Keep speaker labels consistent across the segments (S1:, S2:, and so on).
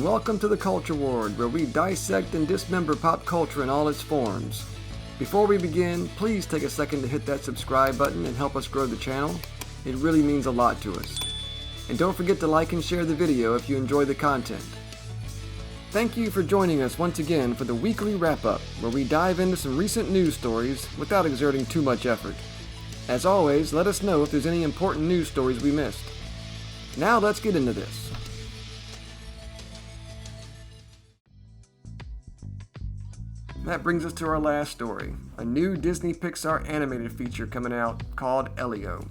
S1: and welcome to the Culture Ward, where we dissect and dismember pop culture in all its forms. Before we begin, please take a second to hit that subscribe button and help us grow the channel. It really means a lot to us. And don't forget to like and share the video if you enjoy the content. Thank you for joining us once again for the weekly wrap-up, where we dive into some recent news stories without exerting too much effort. As always, let us know if there's any important news stories we missed. Now let's get into this. That brings us to our last story, a new Disney Pixar animated feature coming out called Elio.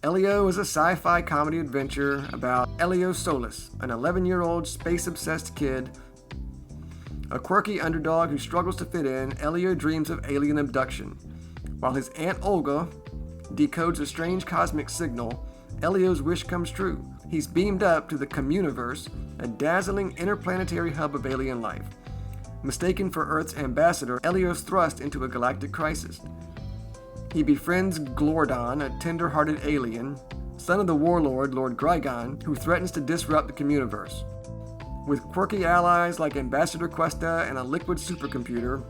S1: Elio is a sci-fi comedy adventure about Elio Solis, an 11-year-old space-obsessed kid. A quirky underdog who struggles to fit in, Elio dreams of alien abduction. While his Aunt Olga decodes a strange cosmic signal, Elio's wish comes true. He's beamed up to the Communiverse, a dazzling interplanetary hub of alien life. Mistaken for Earth's ambassador, Elio's thrust into a galactic crisis. He befriends Glordon, a tender-hearted alien, son of the warlord Lord Grygon, who threatens to disrupt the Communiverse. With quirky allies like Ambassador Questa and a liquid supercomputer,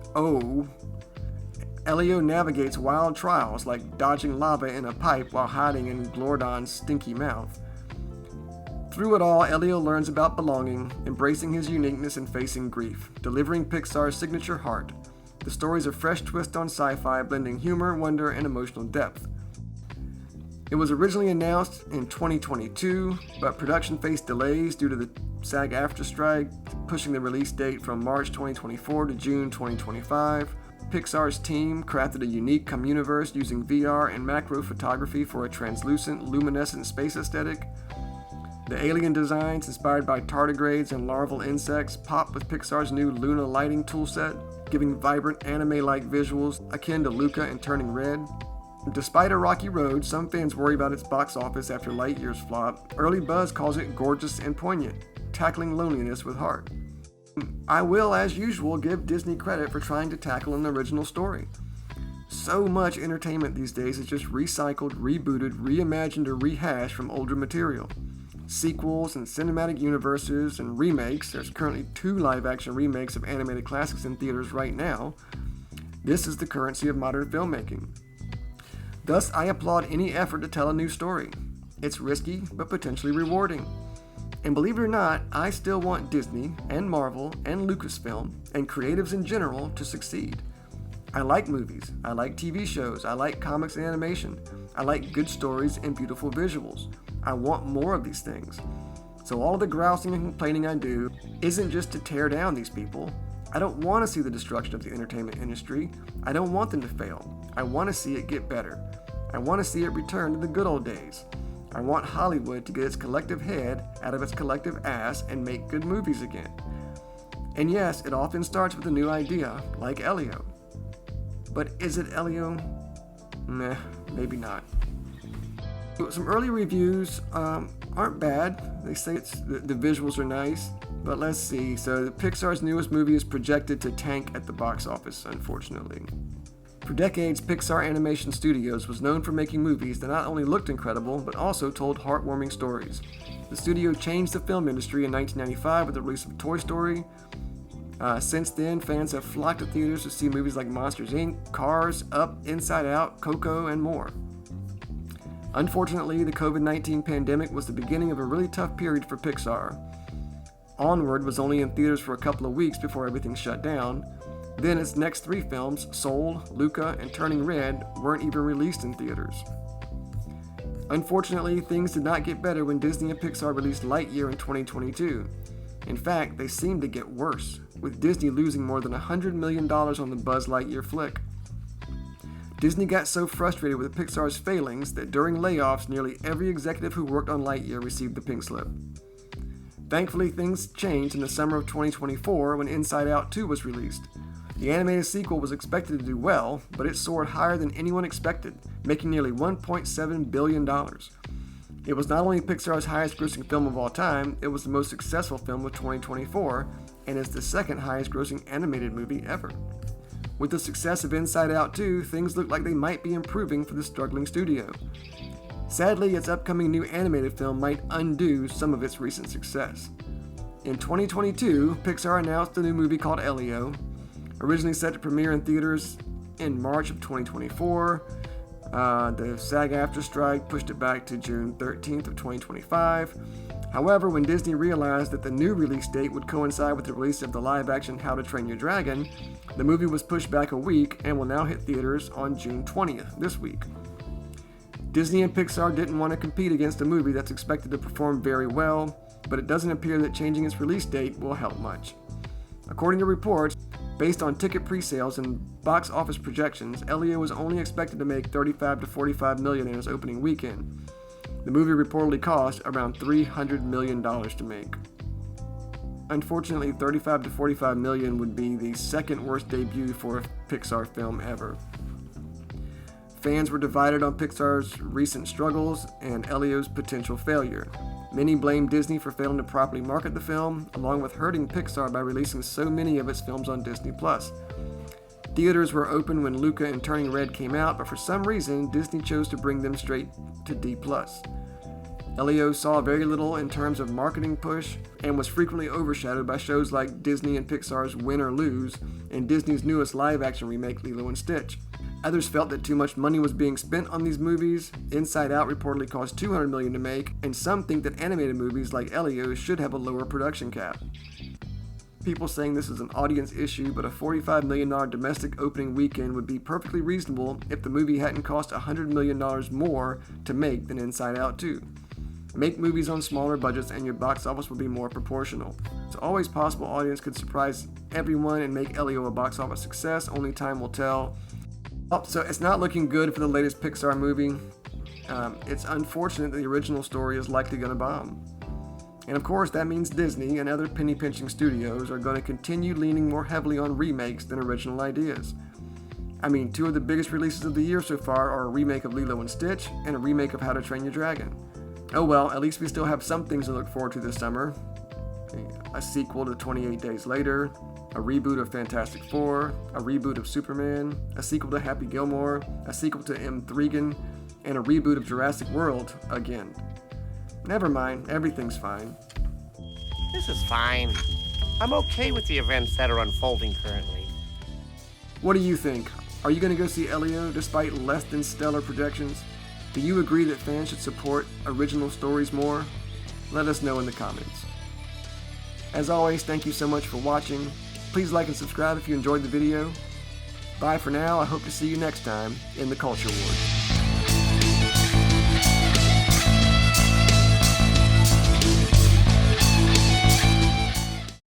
S1: Elio navigates wild trials like dodging lava in a pipe while hiding in Glordon's stinky mouth. Through it all, Elio learns about belonging, embracing his uniqueness and facing grief, delivering Pixar's signature heart. The story's a fresh twist on sci-fi, blending humor, wonder, and emotional depth. It was originally announced in 2022, but production faced delays due to the SAG-AFTRA strike, pushing the release date from March 2024 to June 2025. Pixar's team crafted a unique Communiverse using VR and macro photography for a translucent, luminescent space aesthetic. The alien designs, inspired by tardigrades and larval insects, pop with Pixar's new Luna lighting toolset, giving vibrant anime-like visuals akin to Luca and Turning Red. Despite a rocky road, some fans worry about its box office after Lightyear's flop. Early buzz calls it gorgeous and poignant, tackling loneliness with heart. I will, as usual, give Disney credit for trying to tackle an original story. So much entertainment these days is just recycled, rebooted, reimagined, or rehashed from older material. Sequels and cinematic universes and remakes. There's currently 2 live-action remakes of animated classics in theaters right now. This is the currency of modern filmmaking. Thus, I applaud any effort to tell a new story. It's risky, but potentially rewarding. And believe it or not, I still want Disney and Marvel and Lucasfilm and creatives in general to succeed. I like movies, I like TV shows, I like comics and animation, I like good stories and beautiful visuals. I want more of these things. So all the grousing and complaining I do isn't just to tear down these people. I don't want to see the destruction of the entertainment industry. I don't want them to fail. I want to see it get better. I want to see it return to the good old days. I want Hollywood to get its collective head out of its collective ass and make good movies again. And yes, it often starts with a new idea, like Elio. But is it Elio? Meh, maybe not. Some early reviews aren't bad. They say the visuals are nice, but let's see. So Pixar's newest movie is projected to tank at the box office, unfortunately. For decades, Pixar Animation Studios was known for making movies that not only looked incredible, but also told heartwarming stories. The studio changed the film industry in 1995 with the release of Toy Story. Since then, fans have flocked to theaters to see movies like Monsters, Inc., Cars, Up, Inside Out, Coco, and more. Unfortunately, the COVID-19 pandemic was the beginning of a really tough period for Pixar. Onward was only in theaters for a couple of weeks before everything shut down. Then its next 3 films, Soul, Luca, and Turning Red, weren't even released in theaters. Unfortunately, things did not get better when Disney and Pixar released Lightyear in 2022. In fact, they seemed to get worse, with Disney losing more than $100 million on the Buzz Lightyear flick. Disney got so frustrated with Pixar's failings that during layoffs, nearly every executive who worked on Lightyear received the pink slip. Thankfully, things changed in the summer of 2024 when Inside Out 2 was released. The animated sequel was expected to do well, but it soared higher than anyone expected, making nearly $1.7 billion. It was not only Pixar's highest-grossing film of all time, it was the most successful film of 2024, and is the second highest-grossing animated movie ever. With the success of Inside Out 2, things look like they might be improving for the struggling studio. Sadly, its upcoming new animated film might undo some of its recent success. In 2022, Pixar announced a new movie called Elio, originally set to premiere in theaters in March of 2024. The SAG-AFTRA strike pushed it back to June 13th of 2025. However, when Disney realized that the new release date would coincide with the release of the live-action How to Train Your Dragon, the movie was pushed back a week and will now hit theaters on June 20th, this week. Disney and Pixar didn't want to compete against a movie that's expected to perform very well, but it doesn't appear that changing its release date will help much. According to reports, based on ticket pre-sales and box office projections, Elio was only expected to make $35 to $45 million in its opening weekend. The movie reportedly cost around $300 million to make. Unfortunately, $35 to $45 million would be the second worst debut for a Pixar film ever. Fans were divided on Pixar's recent struggles and Elio's potential failure. Many blame Disney for failing to properly market the film, along with hurting Pixar by releasing so many of its films on Disney+. Theaters were open when Luca and Turning Red came out, but for some reason, Disney chose to bring them straight to D+. Elio saw very little in terms of marketing push and was frequently overshadowed by shows like Disney and Pixar's Win or Lose and Disney's newest live-action remake, Lilo and Stitch. Others felt that too much money was being spent on these movies. Inside Out reportedly cost $200 million to make, and some think that animated movies like Elio should have a lower production cap. People saying this is an audience issue, but a $45 million domestic opening weekend would be perfectly reasonable if the movie hadn't cost $100 million more to make than Inside Out 2. Make movies on smaller budgets and your box office will be more proportional. It's always possible audience could surprise everyone and make Elio a box office success, only time will tell. So it's not looking good for the latest Pixar movie. It's unfortunate that the original story is likely going to bomb. And of course, that means Disney and other penny-pinching studios are going to continue leaning more heavily on remakes than original ideas. I mean, two of the biggest releases of the year so far are a remake of Lilo and Stitch and a remake of How to Train Your Dragon. Oh well, at least we still have some things to look forward to this summer. A sequel to 28 Days Later, a reboot of Fantastic Four, a reboot of Superman, a sequel to Happy Gilmore, a sequel to M3gan, and a reboot of Jurassic World again. Never mind, everything's fine.
S2: This is fine. I'm okay with the events that are unfolding currently.
S1: What do you think? Are you going to go see Elio despite less than stellar projections? Do you agree that fans should support original stories more? Let us know in the comments. As always, thank you so much for watching. Please like and subscribe if you enjoyed the video. Bye for now. I hope to see you next time in the Culture Wars.